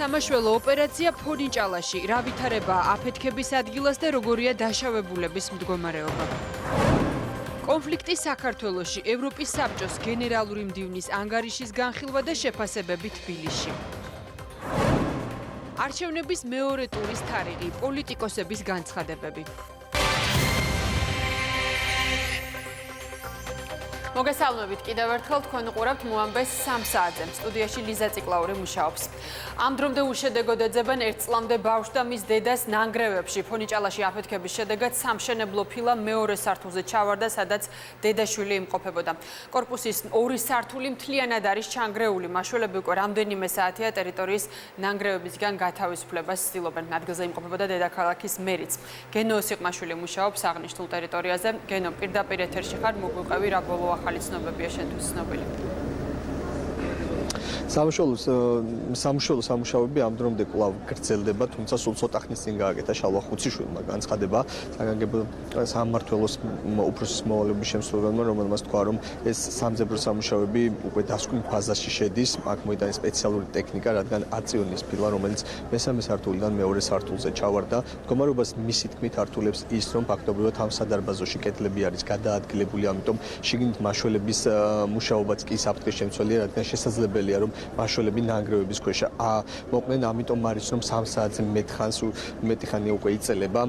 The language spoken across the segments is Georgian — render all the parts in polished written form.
სამაშველო ოპერაცია ფონიჭალაში, რა ვითარება აფეთქების ადგილას და როგორია დაშავებულების მდგომარეობა. კონფლიქტი საქართველოში, ევროპის საბჭოს გენერალური მდივნის ანგარიშის განხილვა და შეფასებები თბილისში. არჩევნების მეორე ტურის თარიღი, პოლიტიკოსების განცხადებები. მოგესალმებით კიდევ ერთხელ თქვენ უყურებთ მოამბეს 3 საათზე. სტუდიაში ლიზა ციკლაური მუშაობს. ამ დრომდე უშედეგოდ ეძებენ 1 წლამდე ბავშვს და მის დედას ნანგრევებში. ფონიჭალაში აფეთქების შედეგად სამშენებლო ფილა მეორე სართულზე ჩავარდა, სადაც დედაშვილი იმყოფებოდა. კორპუსის 2 სართული მთლიანად არის ჩანგრეული. მაშველები უკვე რამდენიმე საათია ტერიტორიის ნანგრევებისგან გათავისუფლებას ცდილობენ. ადგილზე იმყოფებოდა დედაქალაქის მერიც. გენო სიყმაშვილი მუშაობს აღნიშნულ ტერიტორიაზე. გენო, პირდაპირ ეთერში ხარ, მოგვიყევი რა ბოლო ახალი ცნობებია შენთვის ცნობილი. სამუშაოები ამ დრომდე კვლავ გრძელდება, თუმცა სულ ცოტა ხნის წინ გააკეთა შალვა ხუციშვილმა განცხადება სამმართველოს უფროსის მოვალეობის შემსრულებელმა, რომელმაც თქვა, რომ ეს სამძებრო სამუშაოები უკვე დასკვნის ფაზაში შედის, აქ მოიტანა სპეციალური ტექნიკა, რადგან აწიონის ფილა, რომელიც მესამე სართულიდან მეორე სართულზე ჩავარდა. მდგომარეობას მისი თქმით ართულებს ის, რომ ფაქტობრივად ამ სადარბაზოში კედლები არის გადაადგილებული, ამიტომ შიგნით მაშველების მუშაობაც კი საფრთხის შემცველია, რადგან შესაძლებელია, რომ მაშველები ნანგრევების ქვეშ მოყვნენ, ამიტომ არის რომ 3 საათზე მეტი ხანი უკვე იწელება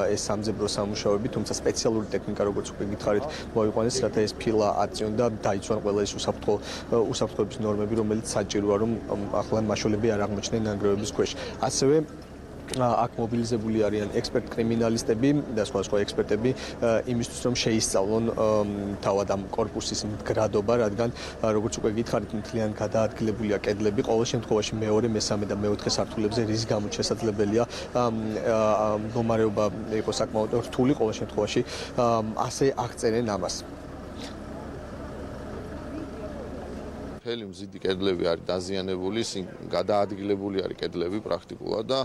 ეს სამძებრო სამუშაოები, თუმცა სპეციალური ტექნიკა, როგორც უკვე გითხარით, მოიყვანეს, რათა ეს ფილა აწიონ და დაიცვან ყველა ეს უსაფრთხოების ნორმები, რომელიც საჭიროა, რომ ახლა მაშველები არ აღმოჩნდნენ ნანგრევების ქვეშ. ასევე აქ მობილიზებული არიან ექსპერტ-კრიმინალისტები და სხვა ექსპერტები იმისთვის, რომ შეისწავლონ თავად ამ კორპუსის მდგრადობა, რადგან როგორც უკვე გითხარით, მთლიან გადაადგილებულია კედლები, ყოველ შემთხვევაში მეორე, მესამე და მეოთხე სართულებზე, რის გამოც შესაძლებელია მდგომარეობა იყოს საკმაოდ რთული, ყოველ შემთხვევაში ასე აღწერენ ამას. მთელი მზიდი კედლები არის დაზიანებული, გადაადგილებული არის კედლები პრაქტიკულად და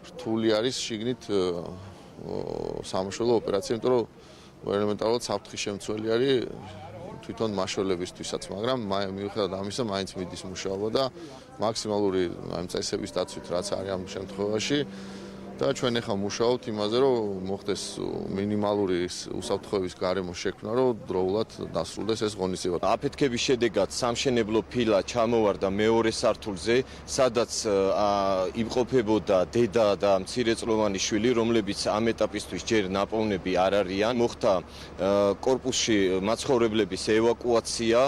რთული არის შიგნით სამაშველო ოპერაცია, იმიტომ რომ ელემენტარულად საფრთხის შემცველი არის თვითონ მაშველებისთვისაც, მაგრამ მიუხედავად ამისა, მაინც მიდის მუშაობა და მაქსიმალური წესების დაცვით, რაც არის ამ შემთხვევაში. და ჩვენ ახლა მუშაობთ იმაზე, რომ მოხდეს მინიმალური უსაფრთხოების გარემო შექმნა, რომ დროულად დასრულდეს ეს ღონისძიება. აფეთქების შედეგად სამშენებლო ფილა ჩამოვარდა მეორე სართულზე, სადაც იმყოფებოდა დედა და მცირეწლოვანი შვილი, რომლებიც ამ ეტაპისთვის ჯერ ნაპოვნები არ არიან. მოხდა კორპუსში მაცხოვრებლების ევაკუაცია,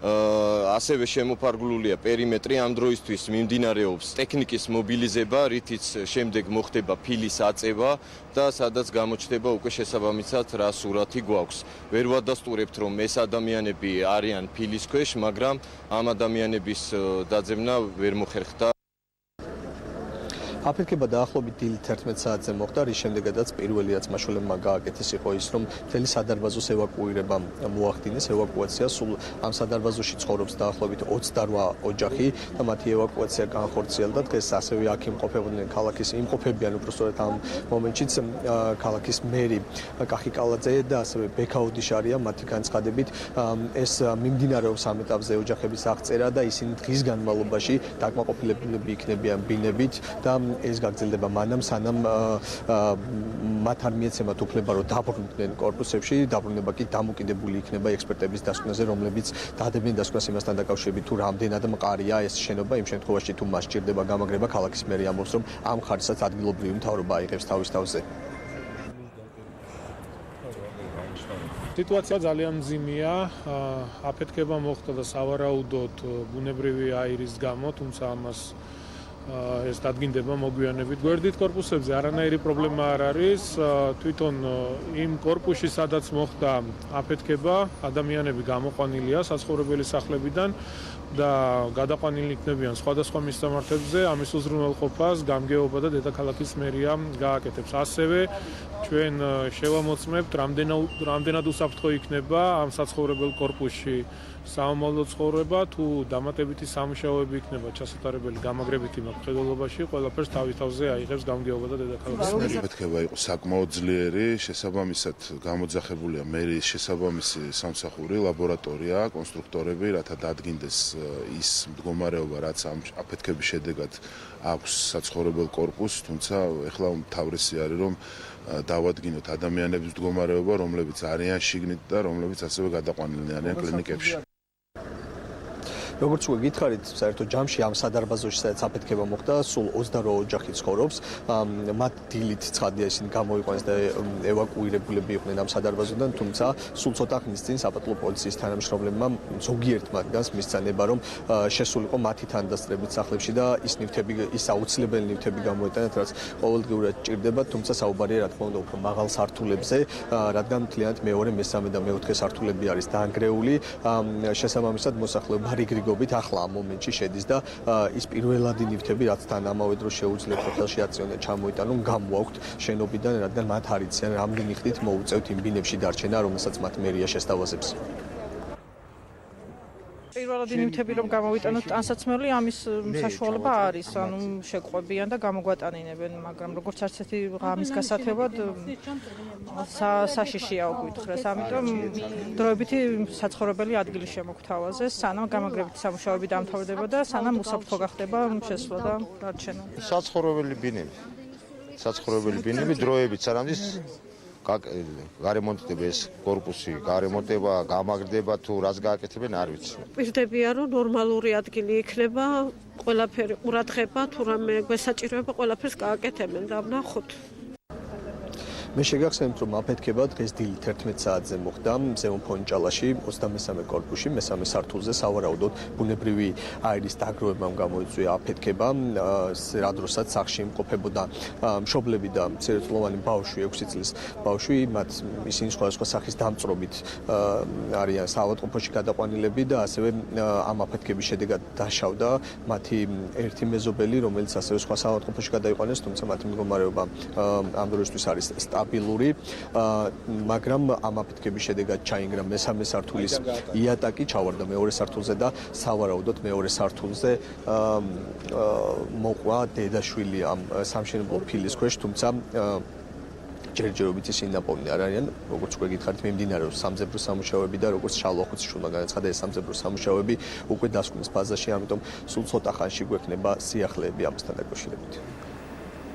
ასევე შემოფარგლულია პერიმეტრი, ამ დროისთვის მიმდინარეობს ტექნიკის მობილიზება, რითიც შემდეგ მოხდება ფილის აწევა და სადაც გამოჩნდება უკვე შესაბამისად რა სურათი გვაქვს. ვერ ვადასტურებთ, რომ ეს ადამიანები არიან ფილის ქვეშ, მაგრამ ამ ადამიანების დაძებნა ვერ მოხერხდა. აფეთქება დაახლოებით დილით 11 საათზე მოხდა, რის შემდეგაც პირველი რაც მაშველებმა გააკეთეს იყო ის, რომ მთელი სადარბაზოს ევაკუირება მოახდინეს, ევაკუაცია. სულ ამ სადარბაზოში ცხოვრობს დაახლოებით 28 ოჯახი და მათი ევაკუაცია განხორციელდა. დღეს ასევე აქ იმყოფებიან უბრალოდ ამ მომენტშიც ქალაქის მერი კახიკალაძე და ასევე ბექაოდიშარია, მათი განცხადებით ეს მიმდინარეობს ამ ეტაპზე ოჯახების აღწერა და ისინი დღის განმავლობაში დაკმაყოფილებლები იქნებიან ბინებით და ეს გაგრძელდება მანამ, სანამ მათ არ მიეცემათ უფლება, რომ დაბრუნდნენ კორპუსებში, დაბრუნება კი დამოკიდებული იქნება ექსპერტების დასკვნაზე, რომლებიც დადებენ დასკვნას იმასთან დაკავშირებით, თუ რამდენად მყარია ეს შენობა, იმ შემთხვევაში თუ მას სჭირდება გამაგრება, ქალაქის მერი ამბობს, რომ ამ ხარჯსაც ადგილობრივი მთავრობა აიღებს თავის თავზე. სიტუაცია ძალიან მძიმეა, აფეთქება მოხდა და სავარაუდოდ ბუნებრივი აირის გამო, თუმცა ამას ეს დადგინდება მოგვიანებით. გვერდით კორპუსებზე არანაირი პრობლემა არ არის. თვითონ იმ კორპუსში, სადაც მოხდა აფეთქება, ადამიანები გამოყვანილია საცხოვრებელი სახლებიდან და გადაყვანილი იქნებიან სხვადასხვა მისამართებზე. ამის უზრუნველყოფას გამგეობა და დედაქალაქის მერია გააკეთებს. ასევე ჩვენ შევამოწმებთ, რამდენად უსაფრთხო იქნება ამ საცხოვრებელ კორპუსში საომალო ცხოვრება, თუ დამატებითი სამუშაოები იქნება ჩასატარებელი გამაგრებითი მხედველობაში ყველაფერს თავის-თავზე აიღებს გამგეობა და დედაქალაქის. მეთქება იყო საკმაოდ ძლიერი, შესაბამისად გამოძახებულია მერის შესაბამისი სამსახური, ლაბორატორია, კონსტრუქტორები, რათა დადგინდეს ის მდგომარეობა, რაც ამ აფეთქების შედეგად აქვს საცხოვრებელ კორპუსს, თუმცა ეხლა თავრესი არის, რომ დავადგინოთ ადამიანების მდგომარეობა, რომლებიც არიან შიგნით და რომლებიც ასევე გადაყვანილნი არიან კლინიკებში. როგორც უკვე გითხარით, საერთოდ ჯამში ამ სადარბაზოში სადაც აფეთქება მოხდა, სულ 28 ოჯახი ცხოვრობს. მათ დილით ცხადია ისინი გამოიყვანეს და ევაკუირებულები იყვნენ ამ სადარბაზოდან, თუმცა სულ ცოტა ხნის წინ საპატრულო პოლიციის თანამშრომლებმა ზოგიერთ მათგანს მისცანება, რომ შესულიყო მათი თანდასწრებით სახლებში და ის აუცილებელი ნივთები გამოეტანათ, რაც ყოველდღიურად ჭირდება, თუმცა საუბარია რა თქმა უნდა უფრო მაღალ სართულებზე, რადგან მთლიანად მეორე, მესამე და მეოთხე სართულები არის დაანგრეული. შესაბამისად მოსახლეობა რიგრიგობით ახლა ამ მომენტში შედის და ის პირველადი ნივთები, რაც თან ამავე დროს შეუძლიათ ხელში აწვენენ ჩამოიტანონ, გამოაქვთ შენობიდან, რადგან მათ არ იციან რამდენი ხნით მოუწევთ იმ ბინებში დარჩენა, რომელსაც მათ მერია შესთავაზებს. პირველადი ნივთები რომ გამოვიტანოთ ტანსაცმელი, ამის საშუალება არის, ანუ შეყვებიან და გამოგვატანინებენ, მაგრამ როგორც არც ერთი ღამის გასათებად საშიშია უგვითხრეს, ამიტომ დროებითი საცხოვრებელი ადგილი შემოგთავაზეს, სანამ გამაგრებითი სამუშაოები დამთავრდება და სანამ უსაფრთხო გახდება შესვლა და დარჩენა. საცხოვრებელი ბინები დროებით სანამ გარემონტდება ეს კორპუსი, გარემონტება, გამაგრდება თუ რაც გააკეთებენ არ ვიცი. პირდებია რომ ნორმალური ადგილი იქნება, ყველაფერი ყურადღება, თუ რამე გვესაჭიროება, ყველაფერს გააკეთებენ და ვნახოთ. მე შეგახსენებთ, რომ აფეთქება დღეს დილით 11 საათზე მოხდა ზემო ფონჭალაში 23 კორპუსში, მესამე სართულზე, სავარაუდოდ ბუნებრივი აირის დაგროვებამ გამოიწვია აფეთქება, რა დროსაც სახლში იმყოფებოდა მშობლები და მცირეწლოვანი ბავშვი, 6 წლის ბავშვი, ისინი სხვადასხვა სახის დამწრობით არიან საავადმყოფოში გადაყვანილები და ასევე ამ აფეთქების შედეგად დაშავდა მათი ერთი მეზობელი, რომელიც ასევე სხვა საავადმყოფოში გადაიყვანეს, თუმცა მათი მდგომარეობა ამ დროისთვის არის სტაბილური, მაგრამ ამ აფეთქების შედეგად ჩაინგრა მესამე სართულის იატაკი, ჩავარდა მეორე სართულზე და სავარაუდოდ მეორე სართულზე მოყვა დედაშვილი ამ სამშენებლო ფილის ქვეშ, თუმცა ჯერჯერობით ისინი ნაპოვნი არ არიან, როგორც უკვე გითხარით, მიმდინარეობს სამძებრო სამუშაოები და როგორც შალვა ხუციშვილმა განაცხადა, ეს სამძებრო სამუშაოები უკვე დასკვნის ფაზაში, ამიტომ სულ ცოტა ხანში გვექნება სიახლეები ამასთან დაკავშირებით.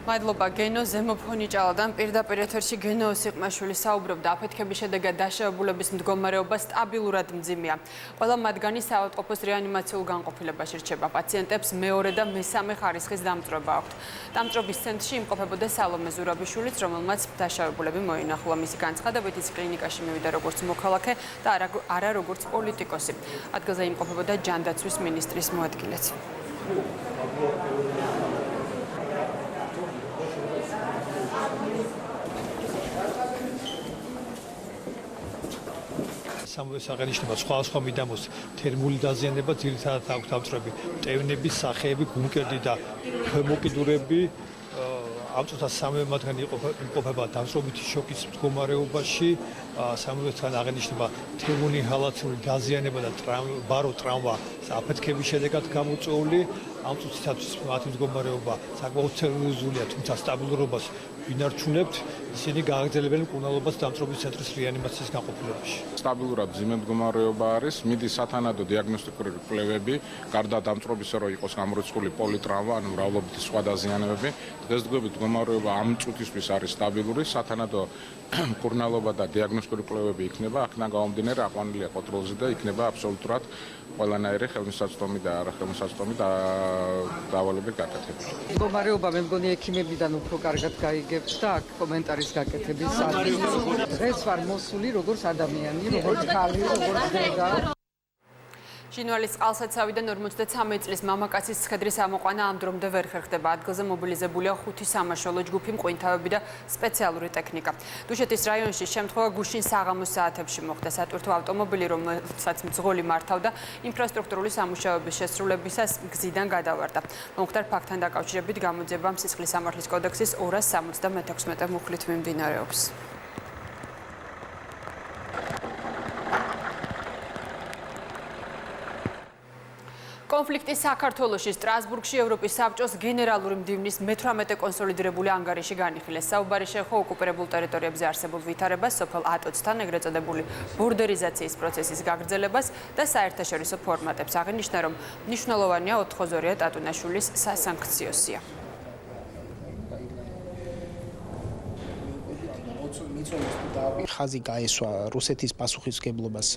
მადლობა გენო ზემოფონიჭალადან პირდაპირ ეთერში გენო სიყმაშვილი საუბრობდა აფეთქების შედეგად დაშავებულების მდგომარეობა სტაბილურად მძიმეა. ყველა მათგანი საავადმყოფოს რეანიმაციულ განყოფილებაში რჩება. პაციენტებს მეორე და მესამე ხარისხის დამწვრობა აქვთ. დამწვრობის ცენტრში იმყოფებოდა სალომე ზურაბიშვილიც, რომელმაც დაშავებულები მოინახულა. მისი განცხადებით ის კლინიკაში მივიდა როგორც მოქალაქე და არა როგორც პოლიტიკოსი. ადგილზე იმყოფებოდა ჯანდაცვის მინისტრის მოადგილეც. აღენიშნება სხვა მიდამოს თერმული დაზიანება, ძირითადად აქვს დამწვრები მტევნები, სახეები, გუნკერდი და ქვემოკიდურები. ამ წუთას სამივე მათგანი იმყოფება დამწვრობითი შოკის მდგომარეობაში. სამივეთან აღენიშნება თერმული ინჰალაციური დაზიანება და ბარო ტრავმა აფეთქების შედეგად გამოწვეული. ამ წუთისათვის მათი მდგომარეობა საკმაოდ სერიოზულია, თუმცა სტაბილურობას ვინარჩუნებთ, ისინი გააგრძელებენ მკურნალობას დამწვრობის ცენტრის რეანიმაციის განყოფილებაში. სტაბილურად მძიმე მდგომარეობა არის, მიდის სათანადო დიაგნოსტიკური კვლევები, გარდა დამწვრობისა, რომ იყოს გამორიცხული პოლიტრავმა, ანუ მრავლობითი სხვა დაზიანებები. დღესდღეობით მდგომარეობა ამ წუთისთვის არის სტაბილური, სათანადო მკურნალობა და დიაგნოსტიკური კვლევები იქნება, აქედან გამომდინარე აყვანილია კონტროლზე და იქნება აბსოლუტურად ყველანაირი ხელმისაწვდომი და არახელმისაწვდომი დავალებები გაკეთებული. მდგომარეობა მე მგონი ექიმებიდან უფრო კარგად გაიგებს და აქ კომენტარის გაკეთების არის. დღეს ვარ მოსული როგორც ადამიანი, როგორც ხალი, როგორც დედა. ჟინვალის წყალსაცავიდან 53 წლის მამაკაცის ცხედრის ამოყვანა ამ დრომდე ვერ ხერხდება. ადგილზე მობილიზებულია 5 სამაშველო ჯგუფი, მყინთავები და სპეციალური ტექნიკა. დუშეთის რაიონში შემთხვევა გუშინ საღამოს საათებში მოხდა. ატვირთვა ავტომობილი, რომელსაც მძღოლი მართავდა, ინფრასტრუქტურული სამუშაოების შესრულებისას გზიდან გადავარდა. მომხდარ ფაქტთან დაკავშირებით გამოძიება სისხლის სამართლის კოდექსის 276 მუხლით მიმდინარეობს. კონფლიქტის საქართველოში სტრასბურგში ევროპის საბჭოს გენერალური მდივნის მე-18 კონსოლიდირებული ანგარიში განიხილეს. საუბარი შეეხო ოკუპირებულ ტერიტორიებზე არსებულ ვითარებას, სოფელ ატოცთან ეგრეთ წოდებული ბორდერიზაციის პროცესის გაგრძელებას და საერთაშორისო ფორმატებს. აღინიშნა, რომ მნიშვნელოვანია ოთხოზორია ტატუნაშვილის სასანქციო სია. ხაზი გაესვა რუსეთის პასუხისმგებლობას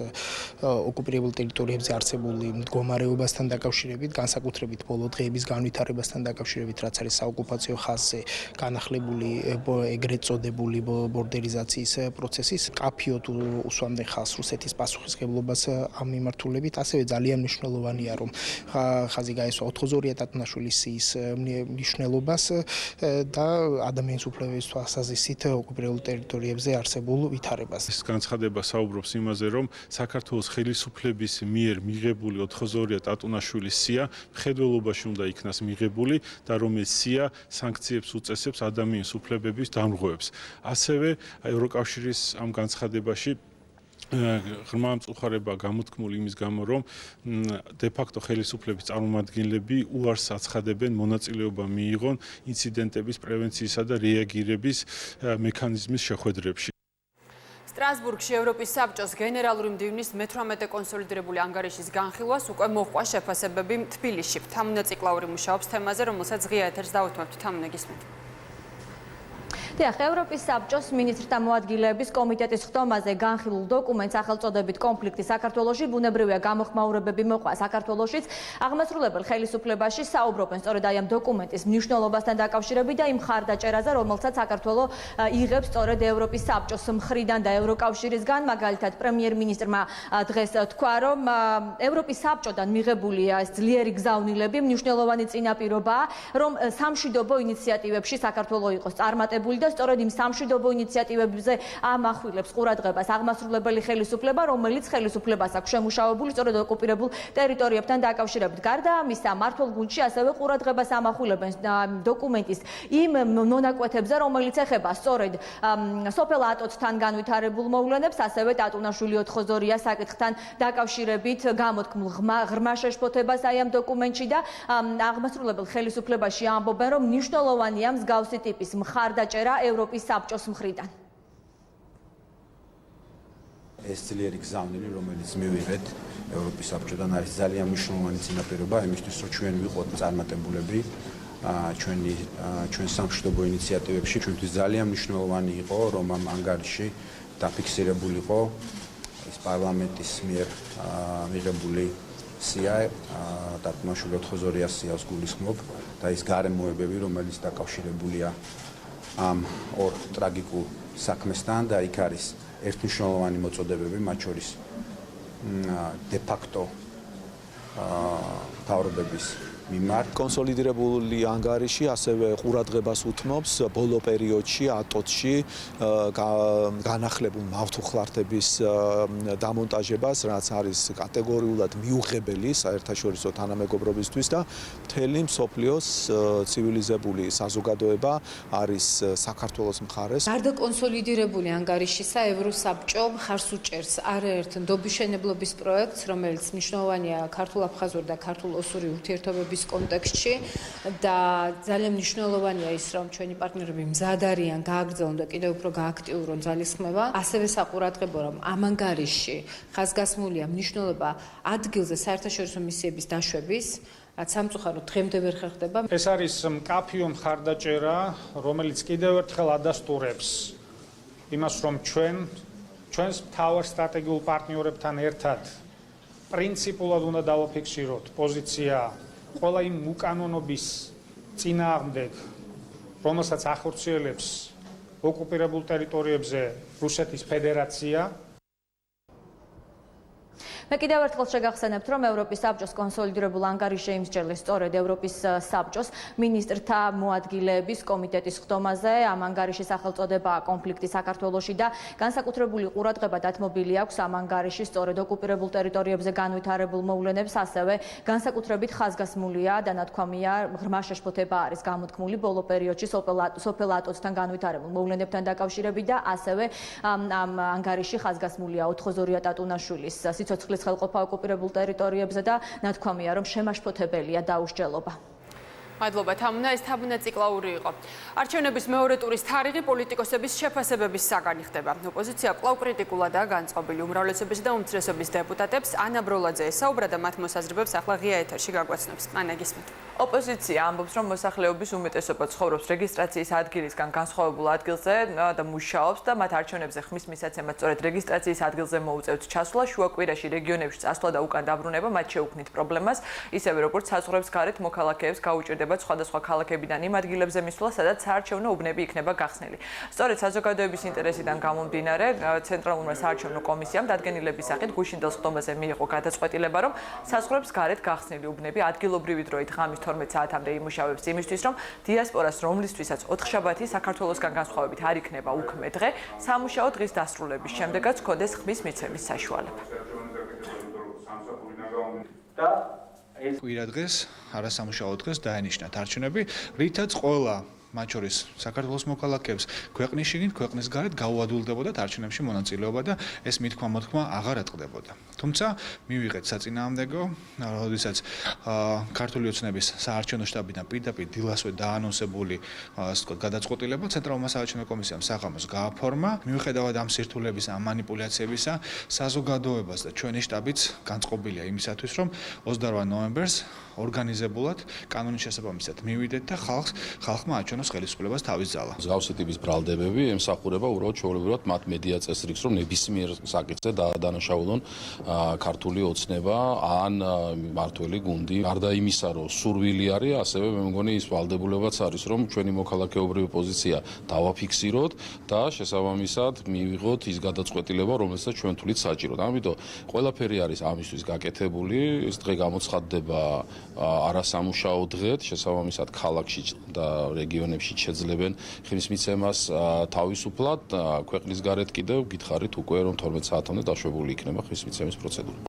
ოკუპირებულ ტერიტორიებზე არსებული მდგომარეობასთან დაკავშირებით, განსაკუთრებით ბოლო დღეების განვითარებასთან დაკავშირებით, რაც არის საოკუპაციო ხაზზე განახლებული ეგრეთ წოდებული ბორდერიზაციის პროცესის, კაფიოდ უსვამდნენ ხაზს რუსეთის პასუხისმგებლობას ამ მიმართულებით. ასევე ძალიან მნიშვნელოვანია, რომ ხაზი გაესვა ოთხოზორია ტატუნაშვილის სიის მნიშვნელობას და ადამიანის უფლებების თვალსაზრისით ოკუპირებულ ტერიტორიებზე არსებულ ვითარებას. ეს განცხადება საუბრობს იმაზე, რომ საქართველოს ხელისუფლების მიერ მიღებული ოთხოზორია ტატუნაშვილის სია მხედველობაში უნდა იქნას მიღებული და რომ ეს სია სანქციებს უწესებს ადამიანის უფლებების დამრღვევებს. ასევე ევროკავშირის ამ განცხადებაში ღრმა მწუხარება გამოთქმული იმის გამო, რომ დე-ფაქტო ხელისუფლების წარმომადგენლები უარს აცხადებენ მონაწილეობა მიიღონ ინციდენტების პრევენციისა და რეაგირების მექანიზმის შეხვედრებში. სტრასბურგში ევროპის საბჭოს გენერალური მდივნის მე-18 კონსოლიდირებული ანგარიშის განხილვას უკვე მოჰყვა შეფასებები თბილისში. თამუნა ციკლაური მუშაობს თემაზე, რომელსაც ღია ეთერს დავუთმობთ. თამუნა, გისმენთ. დიახ, ევროპის საბჭოს მინისტრთა მოადგილეების კომიტეტის ხდომაზე განხილულ დოკუმენტს სახელწოდებით კონფლიქტი საქართველოში ბუნებრივია გამოხმაურებები მოყვა საქართველოშიც. აღმასრულებელ ხელისუფლებაში საუბრობენ სწორედ აი ამ დოკუმენტის მნიშვნელობასთან დაკავშირებით და იმ მხარდაჭერაზე, რომელსაც საქართველო იღებს სწორედ ევროპის საბჭოს მხრიდან და ევროკავშირისგან. მაგალითად, პრემიერ-მინისტრმა დღეს თქვა, რომ ევროპის საბჭოდან მიღებულია ეს ძლიერი გზავნილები, მნიშვნელოვანი წინაპირობაა, რომ სამშვიდობო ინიციატივებში საქართველო იყოს წარმატებული და სწორედ იმ სამშვიდობო ინიციატივებზე ამახვილებს ყურადღებას აღმასრულებელი ხელისუფლება, რომელიც ხელისუფლებას აქვს შემუშავებული სწორედ ოკუპირებულ ტერიტორიებთან დაკავშირებით. გარდა ამისა, მმართველ გუნდში ასევე ყურადღებას ამახვილებენ დოკუმენტის იმ მონაკვეთებზე, რომელიც ეხება სწორედ სოფელ ატოცთან განვითარებულ მოვლენებს, ასევე ტატუნაშვილი ოთხოზორია საკითხთან დაკავშირებით გამოთქმულ ღრმა შეშფოთებას აი ამ დოკუმენტში და აღმასრულებელ ხელისუფლებაში ამბობენ, რომ მნიშვნელოვანია მსგავსი ტიპის მხარდაჭერა ევროპის საბჭოს მხრიდან. ეს ძლიერი გზავნილი, რომელიც მივიღეთ ევროპის საბჭოდან, არის ძალიან მნიშვნელოვანი წინაპირობა იმისთვის, რომ ჩვენ ვიყოთ წარმატებულები ჩვენ სამშვიდობო ინიციატივებში. ჩვენთვის ძალიან მნიშვნელოვანი იყო, რომ ამ ანგარიში დაფიქსირებულიყო ეს პარლამენტის მიერ მიღებული სია ტატუნაშვილი ოთხოზორია სიას გულისხმობ და ის გარემოებები, რომელიც დაკავშირებულია ამ ორ ტრაგიკულ საქმესთან და იქ არის ერთმნიშვნელოვანი მოწოდებები, მათ შორის დე-ფაქტო მთავრობების მიმართ. კონსოლიდირებული ანგარიში ასევე ყურადღებას უთმობს ბოლო პერიოდში ატოცში განახლებულ მავთუხლართების დამონტაჟებას, რაც არის კატეგორიულად მიუღებელი საერთაშორისო თანამეგობრობისთვის და მთელი მსოფლიოს ცივილიზებული საზოგადოება არის საქართველოს მხარეს. გარდა კონსოლიდირებული ანგარიშისა, ევროსაბჭო მხარს უჭერს არაერთ ნდობიშენებლობის პროექტს, რომელიც მნიშვნელოვანია ქართულ-აფხაზური და ქართულ-ოსური ურთიერთობების კონტექსტში და ძალიან მნიშვნელოვანია ის, რომ ჩვენი პარტნიორები მზად არიან გააგრძელონ და კიდევ უფრო გააქტიურონ ძალისხმევა. ასევე საყურადღებო, რომ ამ ანგარიშში ხაზგასმულია მნიშვნელობა ადგილზე საერთაშორისო მისიების დაშვების, რაც სამწუხაროდ დღემდე ვერ ხერხდება. ეს არის მკაფიო მხარდაჭერა, რომელიც კიდევ ერთხელ ადასტურებს იმას, რომ ჩვენს მთავარ სტრატეგიულ პარტნიორებთან ერთად პრინციპულად უნდა დავაფიქსიროთ პოზიცია ყველა იმ უკანონობის წინააღმდეგ, რომელსაც ახორციელებს ოკუპირებულ ტერიტორიებზე რუსეთის ფედერაცია. მე კიდევ ერთხელ შეგახსენებთ, რომ ევროპის საბჭოს კონსოლიდირებულ ანგარიში იმსჯელეს სწორედ ევროპის საბჭოს მინისტრთა მოადგილეების კომიტეტის ხდომაზე. ამ ანგარიშის სახელწოდებაა კონფლიქტი საქართველოში და განსაკუთრებული ყურადღება დათმობილი აქვს ამ ანგარიში სწორედ ოკუპირებულ ტერიტორიებზე განვითარებულ მოვლენებს, ასევე განსაკუთრებით ხაზგასმულია და ნათქვამია ღრმა შეშფოთება არის გამოთქმული ბოლო პერიოდში სოფელ ატოცთან განვითარებულ მოვლენებთან დაკავშირებით და ასევე ამ ანგარიში ხაზგასმულია ოთხოზორია ტატუნაშვილის სიცოცხლის უძრეცხელყოფა ოკუპირებულ ტერიტორიებზე და ნათქვამია, რომ შემაშფოთებელია დაუსჯელობა. მადლობა თამუნა, ეს თამუნა ციკლაური იყო. არჩევნების მეორე ტურის თარიღი პოლიტიკოსების შეფასებების საგანი ხდება. ოპოზიცია კვლავ კრიტიკულადაა განწყობილი. უმრავლესობის და უმცირესობის დეპუტატებს ანა ბროლაძე ესაუბრა და მათ მოსაზრებებს ახლა ღია ეთერში გაგვაცნობს. ანა, გისმენთ. ოპოზიცია ამბობს, რომ მოსახლეობის უმეტესობა ცხოვრობს რეგისტრაციის ადგილისგან განსხვავებულ ადგილზე და მუშაობს და მათ არჩევნებზე ხმის მისაცემად სწორედ რეგისტრაციის ადგილზე მოუწევთ ჩასვლა. შუაკვირაში რეგიონებში წასვლა და უკან დაბრუნება მათ შეუქმნით პრობლემას, ისევე როგორც საზღვრებს გარეთ მოქალაქეებს გაუჭირდება სხვადასხვა ქალაქებიდან იმ ადგილებზე მისვლა, სადაც საარჩევნო უბნები იქნება გახსნილი. სწორედ საზოგადოების ინტერესიდან გამომდინარე, ცენტრალურმა საარჩევნო კომისიამ დადგენილების სახით გუშინდელ სხდომაზე მიიღო გადაწყვეტილება, რომ საზღვრებს გარეთ გახსნილი უბნები ადგილობრივი დროით ღამის 12 საათამდე იმუშავებს იმისთვის, რომ დიასპორას, რომლისთვისაც ოთხშაბათი საქართველოსგან განსხვავებით არ იქნება უქმე დღე, სამუშაო დღის დასრულების შემდეგაც ჰქონდეს ხმის მიცემის საშუალება. კვირა დღეს, არასამუშაო დღეს დაენიშნათ არჩევნები, რითაც ყველა მათ შორის საქართველოს მოქალაქეებს ქვეყნის შიგნით, ქვეყნის გარეთ გაუადვილდებოდათ არჩევნებში მონაწილეობა და ეს მithქმა-მოთქმა აღარ ატყდებოდა. თუმცა მივიღეთ საწინააღმდეგო, როდესაც ქართული ოცნების საარჩევნო შტაბიდან პირდაპირ დილასვე დაანონსებული გადაწყვეტილება ცენტრალურმა საარჩევნო კომისიამ საღამოს გააფორმა. მიუხედავად ამ სირთულების, ამ манипуляციებისა, საზოგადოებას და ჩვენი შტაბიც განწყობილია იმისათვის, რომ 28 ნოემბერს ორგანიზებულად კანონის შესაბამისად მივიდეთ და ხალხმა აჩვენოს ხელისუფლებას თავის ძალა. მსგავსი ტიპის ბრალდებები ემსახურება უბრალოდ ჩვეულებრივად მათ მედია წესრიგს, რომ ნებისმიერ საკითხზე დაანაშაულონ ქართული ოცნება ან მმართველი გუნდი. გარდა იმისა, რომ სურვილი არის, ასევე მე მგონი ის ვალდებულებაც არის, რომ ჩვენი მოქალაქეობრივი პოზიცია დავაფიქსიროთ და შესაბამისად მივიღოთ ის გადაწყვეტილება, რომელსაც ჩვენ თვლით საჭიროდ. ამიტომ ყველაფერი არის ამისთვის გაკეთებული. ეს დღე გამოცხადდება არასამუშაო დღედ, შესაბამისად ქალაქში და რეგიონებში შეძლებენ ხმის მიცემას თავისუფლად. ქვეყნის გარეთ კიდევ გითხარით უკვე, რომ 12 საათამდე დაშვებული იქნება ხმის მიცემის პროცედურა.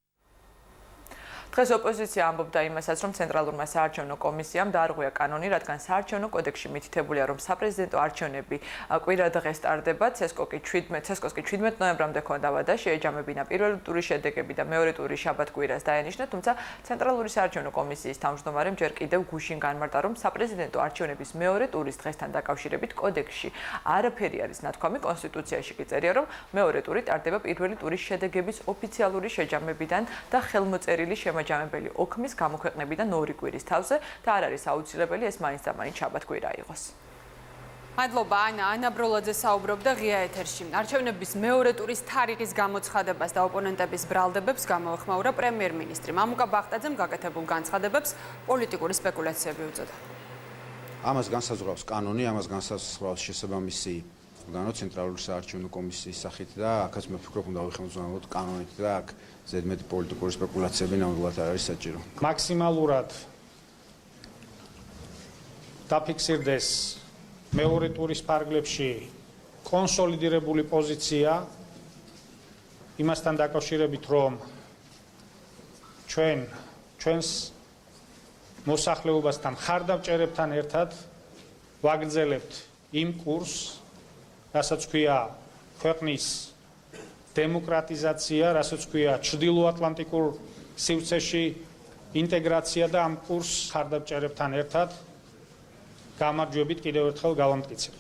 დღეს ოპოზიცია ამბობდა იმასაც, რომ ცენტრალურმა საარჩევნო კომისიამ დაარღვია კანონი, რადგან საარჩევნო კოდექსში მითითებულია, რომ საპრეზიდენტო არჩევნები კვირა დღეს ტარდება, ცესკოს კი 17 ნოემბრამდე ქონდავა და შეეჯამებინა პირველი ტურის შედეგები და მეორე ტურის შაბათ-კვირას დაენიშნა, თუმცა ცენტრალური საარჩევნო კომისიის თავმჯდომარემ ჯერ კიდევ გუშინ განმარტა, რომ საპრეზიდენტო არჩევნების მეორე ტურის დღესთან დაკავშირებით კოდექსში არაფერი არის ნათქვამი, კონსტიტუციაში კი წერია, რომ მეორე ტური ტარდება პირველი ტურის შედეგების ოფიციალური შეჯამებიდან და ხელმოწერილი ჯამებელი ოქმის გამოქვეყნებიდან 2 კვირის თავზე და არ არის აუცილებელი ეს მაინც და მაინც შაბათ-კვირა იყოს. მადლობა ანა ბროლაძე საუბრობდა ღია ეთერში. არჩევნების მეორე ტურის თარიღის გამოცხადებას და ოპონენტების ბრალდებებს გამოეხმაურა პრემიერ-მინისტრი. მამუკა ბახტაძემ გაკეთებულ განცხადებებს პოლიტიკური სპეკულაციები უწოდა. ამას განსაზღვრავს კანონი, ამას განსაზღვრავს შესაბამისი ორგანო ცენტრალური საარჩევნო კომისიის სახით და აქაც მე ვფიქრობ, უნდა ვიხმოვანოთ კანონით და აქ ზედმეტი პოლიტიკური სპეკულაციები ნამდვილად არ არის საჭირო. მაქსიმალურად დაფიქსირდეს მეორე ტურის ფარგლებში კონსოლიდირებული პოზიცია იმასთან დაკავშირებით, რომ ჩვენს მოსახლეობასთან ხარდამჭერებთან ერთად ვაგრძელებთ იმ კურსს, რასაც ქვია ქვეყნის დემოკრატიზაცია, რასაც ქვია ჩრდილოატლანტიკურ სივრცეში ინტეგრაცია და ამ კურსს ხარდამჭერებთან ერთად გამარჯვებით კიდევ ერთხელ გავამტკიცებთ.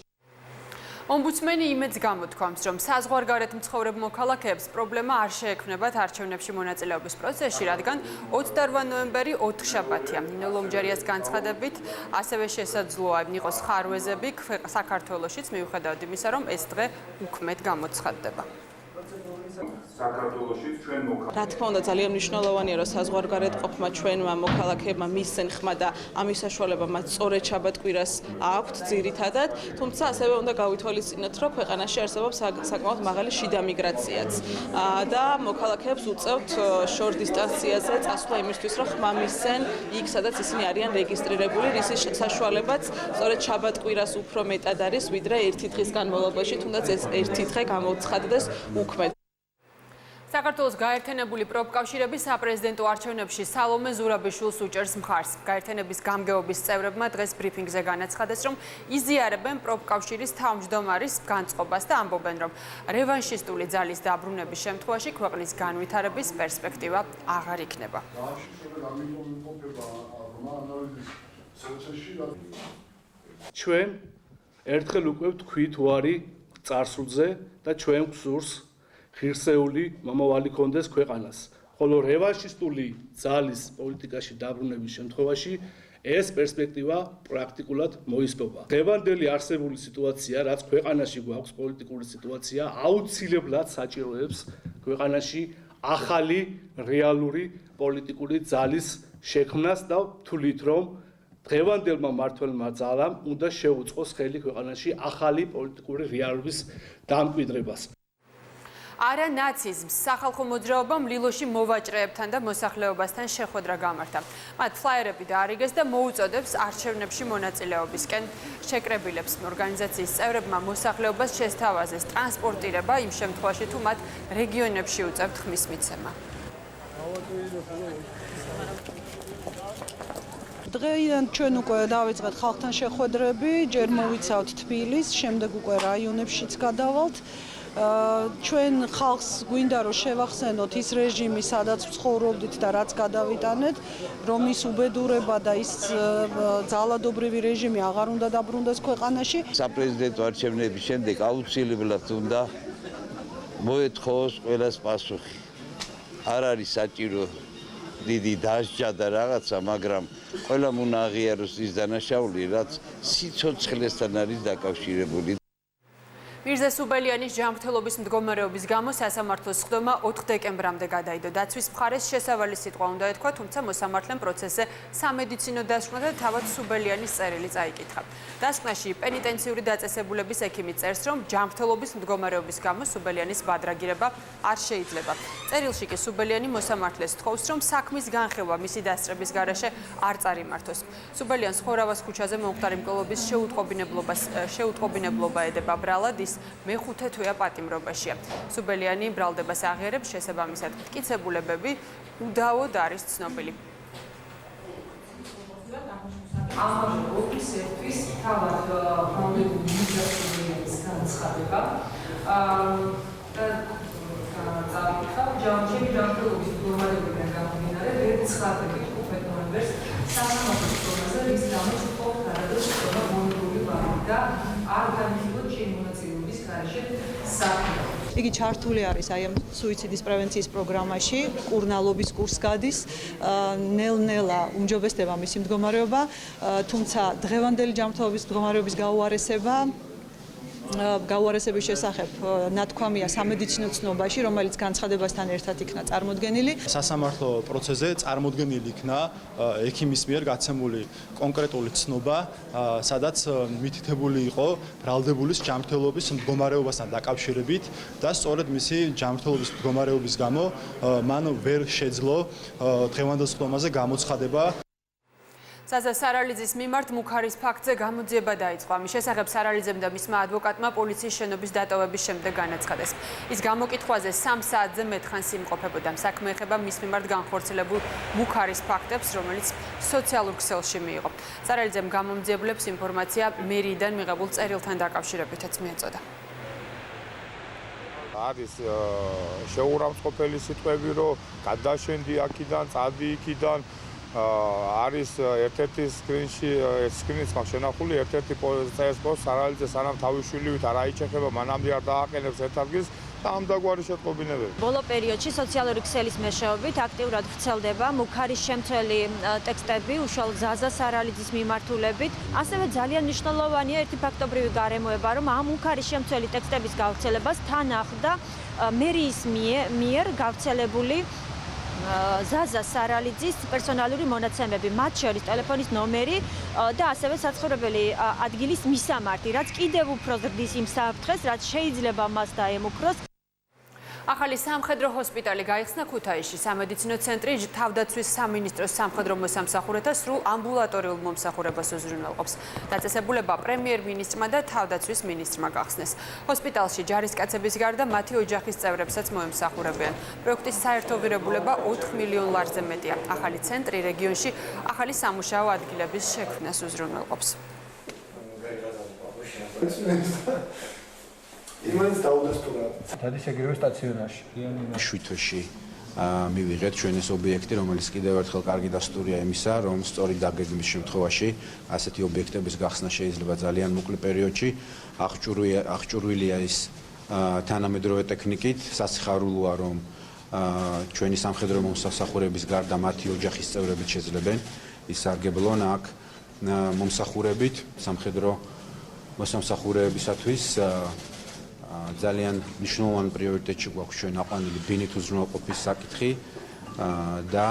ომბუდსმენი იმედს გამოთქვამს, რომ საზღვარგარეთ მცხოვრებ მოქალაქეებს პრობლემა არ შეექმნებათ არჩევნებში მონაწილეობის პროცესში, რადგან 28 ნოემბერი ოთხშაბათია. ნინო ლომჯარიას განცხადებით, ასევე შესაძლოა იყოს ხარვეზები საქართველოშიც, მიუხედავად იმისა, რომ ეს დღე უქმედ გამოცხადდება. რა თქმა უნდა, ძალიან მნიშვნელოვანია, რომ საზღვარგარეთ ყოფნა ჩვენმა მოქალაქეებმა მისცენ ხმა და ამის საშუალება მათ სწორედ შაბათ-კვირას აქვთ ძირითადად, თუმცა ასევე უნდა გავითვალისწინოთ, რომ ქვეყანაში არსებობს საკმაოდ მაღალი შიდა მიგრაციაც და მოქალაქეებს უწევთ შორ დისტანციაზე წასვლა იმისთვის, რომ ხმა მისცენ იქ, სადაც ისინი არიან რეგისტრირებული, რის საშუალებაც სწორედ შაბათ-კვირას უფრო მეტად არის, ვიდრე ერთი დღის განმავლობაში, თუნდაც ეს ერთი დღე გამოცხადდეს უქმედ. საქართველოს გაერთიანებული პროფკავშირების საპრეზიდენტო არჩევნებში სალომე ზურაბიშვილს უჭერს მხარს. გაერთიანების გამგეობის წევრებმა დღეს ბრიფინგზე განაცხადეს, რომ იზიარებენ პროფკავშირის თავმჯდომარის განწყობას და ამბობენ, რომ რევანშისტული ძალის დაბრუნების შემთხვევაში ქვეყნის განვითარების პერსპექტივა აღარ იქნება. ჩვენ ერთხელ უკვე ვთქვით უარი წარსულზე და ჩვენ გვსურს ღირსეული მომავალი კონდეს ქვეყანას, ხოლო რევანშისტული ძალის პოლიტიკაში დაბრუნების შემთხვევაში ეს პერსპექტივა პრაქტიკულად მოისპოვა. დღევანდელი არსებული სიტუაცია, რაც ქვეყანაში გვაქვს პოლიტიკური სიტუაცია, აუცილებლად საჭიროებს ქვეყანაში ახალი რეალური პოლიტიკური ძალის შექმნას და ვთვლით, რომ დღევანდელმა მმართველმა ძალამ უნდა შეუწყოს ხელი ქვეყანაში ახალი პოლიტიკური რეალობის დამკვიდრებას. არა ნაციზმს სახალხო მოძრაობამ ლილოში მოვაჭრეებთან და მოსახლეობასთან შეხვედრა გამართა. მათ ფლაიერები დაარიგეს და მოუწოდებს არჩევნებში მონაწილეობისკენ. შეკრებილებს ორგანიზაციის წევრებმა მოსახლეობას შესთავაზეს ტრანსპორტირება იმ შემთხვევაში, თუ მათ რეგიონებში უწევთ ხმის მიცემა. დღეიდან ჩვენ უკვე დავიწყეთ ხალხთან შეხვედრები, ჯერ მოვიცავთ თბილის, შემდეგ უკვე რაიონებშიც გადავალთ. ჩვენ ხალხს გვინდა რომ შევახსენოთ ის რეჟიმი, სადაც ცხოვრობდით და რაც გადავიტანეთ, რომ ის უბედურება და ის ძალადობრივი რეჟიმი აღარ უნდა დაბრუნდეს ქვეყანაში. საპრეზიდენტო არჩევნების შემდეგ აუცილებლად უნდა მოეთხოვოს ყველას პასუხი. არ არის საჭირო დიდი დასჯა და რაღაცა, მაგრამ ყველამ უნდა აღიაროს ის დანაშაული, რაც სიცოცხლესთან არის დაკავშირებული. მირზა სუბელიანის ჯანმრთელობის მდგომარეობის გამო სასამართლოს სხდომა 4 დეკემბრამდე გადაიდო. დაცვის მხარეს შესავალი სიტყვა უნდა ეთქვა, თუმცა მოსამართლემ პროცესზე სამედიცინო დასკვნა და თავად სუბელიანის წერილი წაიკითხა. დასკვნაში პენიტენციური დაწესებულების ექიმი წერს, რომ ჯანმრთელობის მდგომარეობის გამო სუბელიანის ბადრაგირება არ შეიძლება. წერილში კი სუბელიანი მოსამართლეს თხოვს, რომ საქმის განხილვა მისი დასწრების გარეშე არ წარიმართოს. სუბელიანს ხორავას ქუჩაზე მომხდარი მკვლელობის შეუტყობინებლობა ედება ბრალად. მეხუთე თვეა პატიმრობაშია. სუბელიანი ბრალდებას აღიარებს, შესაბამისად მტკიცებულებები უდაოდ არის ცნობილი. ამავე ოფისისთვის თავად ბრალდებული მირზა სუბელიანის განცხადება წავიკითხა ჯანმრთელობის მდგომარეობიდან გამომდინარე ვერ ცხადებით 5 ნოემბერს სასამართლოს სხდომაზე, რის გამოც მხოლოდ გადადოს სხდომა მონდრული ვარით და არ განიხილოთ ჩემი მონაწილეობის გარეშე საქმე. იგი ჩართული არის აი ამ სუიციდის პრევენციის პროგრამაში, კურნალობის კურსს გადის, ნელ-ნელა უმჯობესდება მისი მდგომარეობა, თუმცა დღევანდელი ჯანმრთელობის მდგომარეობის გაუარესების შესახებ ნათქვამია სამედიცინო ცნობაში, რომელიც განცხადებასთან ერთად იქნა წარმოდგენილი. სასამართლო პროცესზე წარმოდგენილი იქნა ექიმის მიერ გაცემული კონკრეტული ცნობა, სადაც მითითებული იყო ბრალდებულის ჯანმრთელობის მდგომარეობასთან დაკავშირებით და სწორედ მისი ჯანმრთელობის მდგომარეობის გამო მან ვერ შეძლო დღევანდელ სხდომაზე გამოცხადება. საზა სარალიძის მიმართ მუქარის ფაქტზე გამოძიება დაიწყო. ამის შესახებ სარალიძემ და მისმა ადვოკატმა პოლიციის შენობის დატოვების შემდეგ განაცხადეს. ის გამოკითხვაზე 3 საათზე მეტხანს იმყოფებოდა. საქმე ეხება მის მიმართ განხორციელებულ მუქარის ფაქტებს, რომელიც სოციალურ ქსელში მიიღო. სარალიძემ გამომძიებლებს ინფორმაცია მერიიდან მიღებულ წერილთან დაკავშირებითაც მიეწოდა. არის შეურამწყობელი სიტყვები, რომ გადაშენდი აქიდან, წადი იქიდან. არის ერთ-ერთი სკრინის შენახული ერთ-ერთი პოსტ სარალიძე სანამ თავისშვილივით არ აიჩეხება, მანამდე არ დააყენებს ერთ ადგილს და ამ დაგვარი შეტყობინებები. ბოლო პერიოდში სოციალური ქსელის მეშვეობით აქტიურად ვრცელდება მუქარის შემცველი ტექსტები უშუალოდ ზაზა სარალიძის მიმართულებით. ასევე ძალიან მნიშვნელოვანია ერთი ფაქტობრივი გარემოება, რომ ამ მუქარის შემცველი ტექსტების გავრცელებას თან ახლდა მერიის მიერ გავრცელებული ზაზა სარალიძის პერსონალური მონაცემები, მათ შორის ტელეფონის ნომერი და ასევე საცხოვრებელი ადგილის მისამართი, რაც კიდევ უფრო ზრდის იმ საფრთხეს, რაც შეიძლება მას დაემუქროს. ახალი სამხედრო ჰოსპიტალი გაიხსნა ქუთაისში. სამედიცინო ცენტრი თავდაცვის სამინისტროს სამხედრო მოსამსახურეთა სრულ ამბულატორიულ მომსახურებას უზრუნველყოფს. დაწესებულება პრემიერ-მინისტრმა და თავდაცვის მინისტრმა გახსნეს. ჰოსპიტალში ჯარისკაცების გარდა მათი ოჯახის წევრებსაც მოემსახურებიან. პროექტის საერთო ღირებულება 4 მილიონ ლარზე მეტია. ახალი ცენტრი რეგიონში ახალი სამუშაო ადგილების შექმნას უზრუნველყოფს. იმენს დაუდასტურა. დადის ეგრევე სტაციონარში. შვიდოში მივიღეთ ჩვენ ეს ობიექტი, რომელიც კიდევ ერთხელ კარგი დასტურია იმისა, რომ სწორი დაგეგმვის შემთხვევაში ასეთი ობიექტების გახსნა შეიძლება ძალიან მოკლე პერიოდში. აღჭურვილია ის თანამედროვე ტექნიკით, სასიხარულოა, რომ ჩვენი სამხედრო მომსახურების გარდა მათი ოჯახის წევრებიც შეძლებენ ის სარგებლონ აქ მომსახურებით სამხედრო მოსამსახურეებისათვის ძალიან მნიშვნელოვანი პრიორიტეტი გვაქვს ჩვენ აყვანილი ბინით უზრუნველყოფის საკითხი და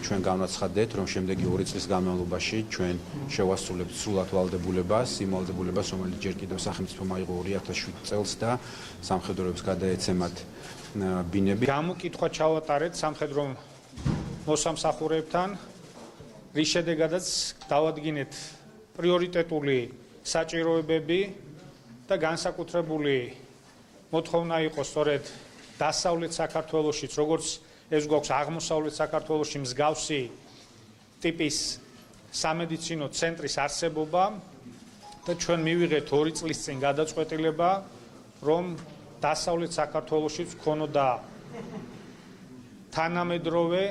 ჩვენ განვაცხადეთ, რომ შემდეგი 2 წლის განმავლობაში ჩვენ შევასრულებთ სრულად ვალდებულებას, იმ ვალდებულებას, რომელიც ჯერ კიდევ სახელმწიფომ აიღო 2007 წელს და სამხედროებს გადაეცემათ ბინები. გამოკითხვა ჩავატარეთ სამხედრო მოსამსახურეებთან, რის შედეგადაც დავადგინეთ პრიორიტეტული საჭიროებები და განსაკუთრებული მოთხოვნა იყო სწორედ დასავლეთ საქართველოშიც, როგორც ეს გვაქვს აღმოსავლეთ საქართველოში მსგავსი ტიპის სამედიცინო ცენტრის არსებობა და ჩვენ მივიღეთ 2 წლის წინ გადაწყვეტილება, რომ დასავლეთ საქართველოშიც ქონოდა თანამედროვე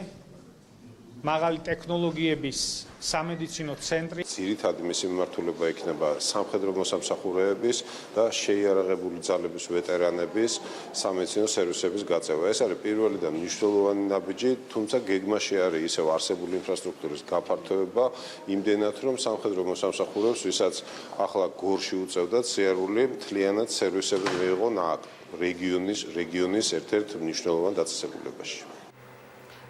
მაღალი ტექნოლოგიების სამედიცინო ცენტრი. ძირითადი მისი მიმართულება იქნება სამხედრო მოსამსახურეების და შეიარაღებული ძალების ვეტერანების სამედიცინო სერვისების გაწევა. ეს არის პირველი და მნიშვნელოვანი ნაბიჯი, თუმცა გეგმაში არის ისევ არსებული ინფრასტრუქტურის გაფართოება, იმდენად რომ სამხედრო მოსამსახურეებს, ვისაც ახლა გორში უწევდათ სიარული, მთლიანად სერვისები მიიღონ აქ რეგიონის ერთ-ერთ მნიშვნელოვან დაწესებულებაში.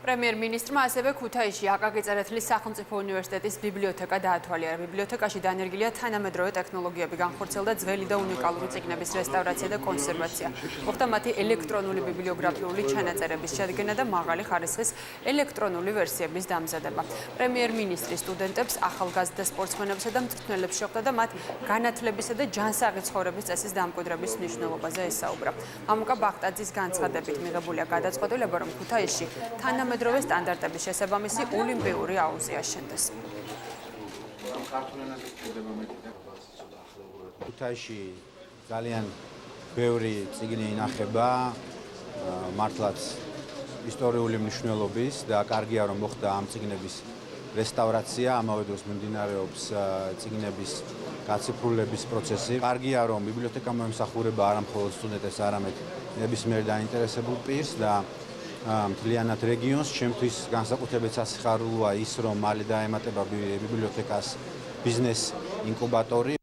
პრემიერ-მინისტრმა ასევე ქუთაისში აკაკი წერეთლის სახელმწიფო უნივერსიტეტის ბიბლიოთეკა დაათვალიერა. ბიბლიოთეკაში დანერგილია თანამედროვე ტექნოლოგიები, განხორციელდა ძველი და უნიკალური წიგნების რესტავრაცია და კონსერვაცია. მოხდა მათი ელექტრონული ბიბლიოგრაფიული ჩანაწერების შედგენა და მაღალი ხარისხის ელექტრონული ვერსიების დამზადება. პრემიერ-მინისტრი სტუდენტებს, ახალგაზრდა სპორტსმენებსა და მწვრთნელებს შეხვდა და მათ განათლებისა და ჯანსაღი ცხოვრების წესის დამკვიდრების მნიშვნელობაზე ესაუბრა. მამუკა ბახტაძის განცხადებით მიღებულია გადაწყვეტილება, რომ ქუთაისში თანამედროვე სტანდარტების შესაბამისი ოლიმპიური აუზი აშენდეს. ქუთაისში ძალიან ბევრი წიგნი ინახება, მართლაც ისტორიული მნიშვნელობის და კარგია რომ მოხდა ამ წიგნების რესტავრაცია, ამავე დროს მიმდინარეობს წიგნების გაციფრულების პროცესი. კარგია რომ ბიბლიოთეკა მოემსახურება არა მხოლოდ სტუდენტებს, არამედ ნებისმიერ დაინტერესებულ პირს და მთლიანად რეგიონს. ჩემთვის განსაკუთრებით სასიხარულოა ის, რომ მალე დაემატება ბიბლიოთეკას ბიზნეს ინკუბატორი.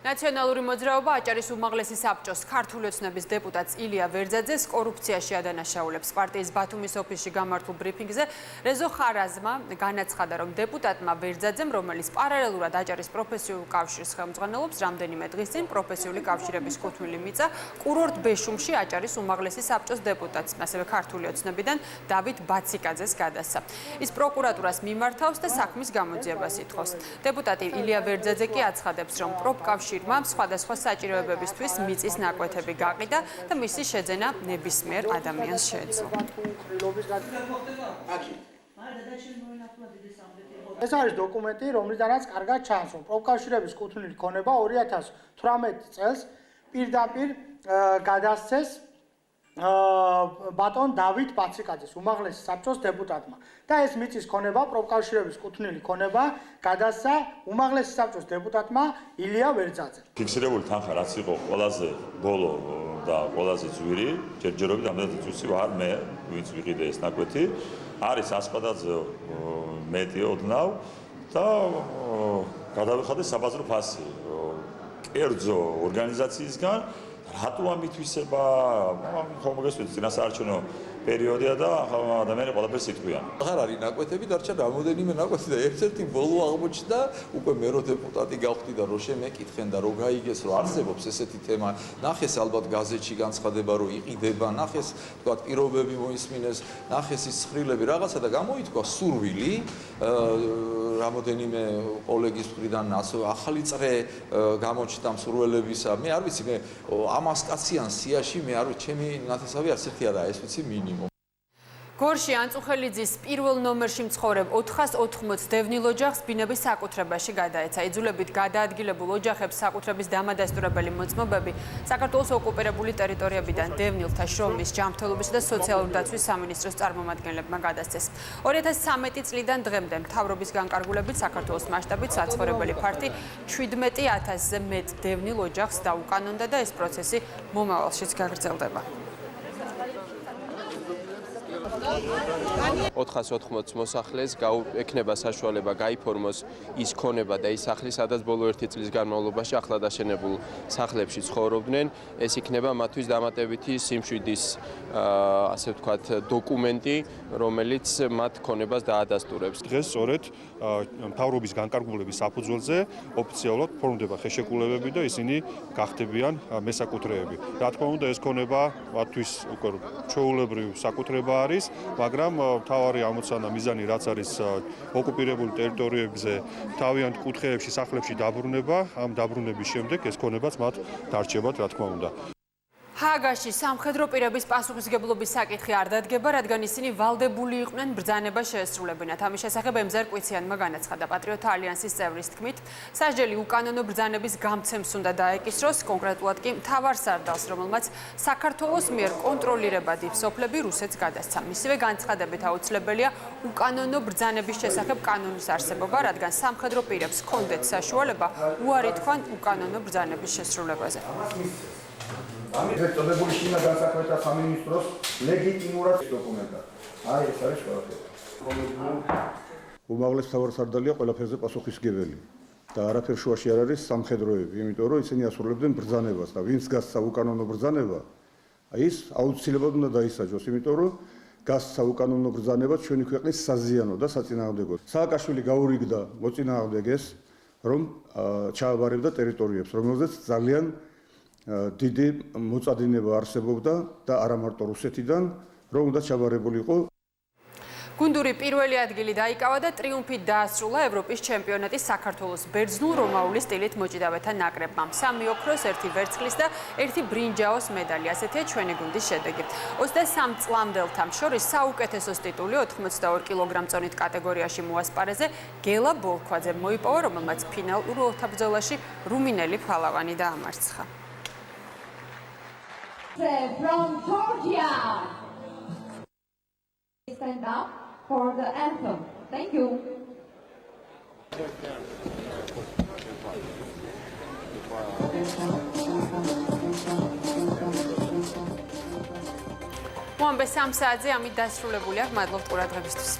ნაციონალური მოძრაობა აჭარის უმაღლესი საბჭოს ქართული ოცნების დეპუტატს ილია ვერძაძეს კორუფციაში ადანაშაულებს. პარტიის ბათუმის ოფისში გამართულ ბრიფინგზე რეზო ხარაზმა განაცხადა, რომ დეპუტატმა ვერძაძემ, რომელიც პარალელურად აჭარის პროფესიულ კავშირს ხელმძღვანელობს, რამდენიმე დღის წინ პროფესიული კავშირების კუთვნილი მიწა კურორტ ბეშუმში აჭარის უმაღლესი საბჭოს დეპუტატს, ასევე ქართული ოცნებიდან დავით ბაციკაძეს გადასცა. ის პროკურატურას მიმართავს და საქმის გამოძიებას ითხოვს. დეპუტატი ილია ვერძაძე კი აცხადებს, რომ პროფკავშირ სხვადასხვა საჭიროებებისთვის მიწის ნაკვეთები გაყიდა და მისი შეძენა ნებისმიერ ადამიანს შეეძლო. ეს არის დოკუმენტი, რომლიდანაც კარგად ჩანს, რომ პროფკავშირების კუთვნილი ქონება 2018 წელს პირდაპირ გადასცეს ბატონ დავით ბაციკაძეს უმაღლესი საბჭოს დეპუტატმა და ეს მიწის ქონება პროფკავშირების კუთვნილი ქონება გადასცა უმაღლესი საბჭოს დეპუტატმა ილია ვერძაძემ. ფიქსირებული თანხა რაც იყო ყველაზე ბოლო და ყველაზე ძვირი, ჯერჯერობით ამდენად ძვირი ვარ მე, ვინც ვიყიდე ეს ნაკვეთი, არის ასპადაძე მეტი ოდნავ და გადავიხადე საბაზრო ფასი კერძო ორგანიზაციისგან. რატო ამითვისება ხომ მოგესწრებით წინასაარჩევნო პერიოდია და ადამიანები ყველაფერს იტყვიან. აღარ არის ნაკვეთები, დარჩა რამოდენიმე ნაკვეთი და ერთ-ერთი ბოლო აღმოჩნდა, უკვე მე რო დეპუტატი გავხდი და რო შემეკითხენ და რო გაიგეს, რომ არსებობს ესეთი თემა, ნახეს ალბათ გაზეთში განცხადება, რომ იყიდება, ნახეს, თქვა პირობები მოისმინეს, ნახეს ის ცხრილები რაღაცა და გამოითქვა სურვილი რამოდენიმე კოლეგის მხრიდან ახალი წრე გამოჩნდა მსურველებისა. მე არ ვიცი, მე ამას კაციან სიაში მე არ ვიცი, ჩემი ნათესავი არც ერთი არაა, ეს ვიცი მინიმუმ. გორში ანწუხელიძის პირველ ნომერში მცხოვრებ 480 დევნილ ოჯახს ბინების საკუთრებაში გადაეცა. იძულებით გადაადგილებულ ოჯახებს საკუთრების დამადასტურებელი მოწმობები საქართველოს ოკუპირებული ტერიტორიებიდან დევნილთა შრომის, ჯანმრთელობისა და სოციალური დაცვის სამინისტროს წარმომადგენლებმა გადასცეს. 2013 წლიდან დღემდე მთავრობის განკარგულებით საქართველოს მასშტაბით საცხოვრებელი ფართი 17,000-ზე მეტ დევნილ ოჯახს დაუკანონდა და ეს პროცესი მომავალშიც გაგრძელდება. 480 მოსახლეს ექნება საშუალება გაიფორმოს ის ქონება და ის სახლი, სადაც ბოლო 1 წლის განმავლობაში ახლა დაშენებულ სახლებში ცხოვრობდნენ. ეს იქნება მათთვის დამატებითი სიმშვიდის, ასე ვთქვათ, დოკუმენტი, რომელიც მათ ქონებას დაადასტურებს. დღეს სწორედ მთავრობის განკარგულების საფუძველზე ოფიციალურად ფორმდება ხელშეკრულებები და ისინი გახდებიან მესაკუთრეები. რა თქმა უნდა, ეს ქონება მათთვის უკვე ჩვეულებრივი საკუთრება არის, მაგრამ მთავარი ამოცანა მიზანი რაც არის ოკუპირებული ტერიტორიებზე თავიანთ კუთხეებში, სახლებში დაბრუნება, ამ დაბრუნების შემდეგ ეს ქონებაც მათ დარჩებათ, რა თქმა უნდა. ჰააგაში სამხედრო პირების პასუხისმგებლობის საკითხი არ დადგება, რადგან ისინი ვალდებული იყვნენ ბრძანება შეესრულებინათ. ამის შესახებ ემზარ კვიციანმა განაცხადა პატრიოტთა ალიანსის წევრის თქმით, სასჯელი უკანონო ბრძანების გამცემს უნდა დაეკისროს, კონკრეტულად კი მთავარსარდალს, რომელმაც საქართველოს მიერ კონტროლირებადი სოფლები რუსეთს გადასცა. მისივე განცხადებით აუცილებელია უკანონო ბრძანების შესახებ კანონის არსებობა, რადგან სამხედრო პირებს ჰქონდეთ საშუალება უარი თქვან უკანონო ბრძანების შესრულებაზე. ამის წოდებული შინა განსაკუთრებთა სამინისტროს ლეგიტიმურად დოკუმენტა. აი ეს არის ყველაფერი. უმაღლეს მთავარსარდალია ყველაფერზე პასუხისმგებელი და არაფერ შუაში არ არის სამხედროები, იმიტომ რომ ისინი ასრულებდნენ ბრძანებას და ვინც გასცა უკანონო ბრძანება, აი ის აუცილებლად უნდა დაისაჯოს, იმიტომ რომ გასცა უკანონო ბრძანება ჩვენი ქვეყნის საზიანო და საწინააღმდეგო. სააკაშვილი გაურიგდა მოწინააღმდეგეს, რომ ჩააბარებდა ტერიტორიებს, რომელზეც ძალიან დიდი მოწადინება არსებობდა და არა მარტო რუსეთიდან, რომ უნდა ჩაბარებულიყო. გუნდური პირველი ადგილი დაიკავა და ტრიუმფით დაასრულა ევროპის ჩემპიონატის საქართველოს ბერძნულ-რომაული სტილით მოჭიდავეთა ნაკრებმა. 3 ოქროს, 1 ვერცხლის და 1 ბრინჯაოს მედალი. ასეთია ჩვენი გუნდის შედეგი. 23 წლამდელთა შორის საუკეთესოს ტიტული 82 კილოგრამ წონით კატეგორიაში მოასპარეზე გელა ბოლქვაძემ მოიპოვა, რომელმაც ფინალურ ოთაბრძოლაში რუმინელი ფალავანი დაამარცხა. From Georgia. Stand up for the anthem. Thank you. მოამბე 3 საათზე ამით დასრულებულია. მადლობთ ყურადღებისთვის.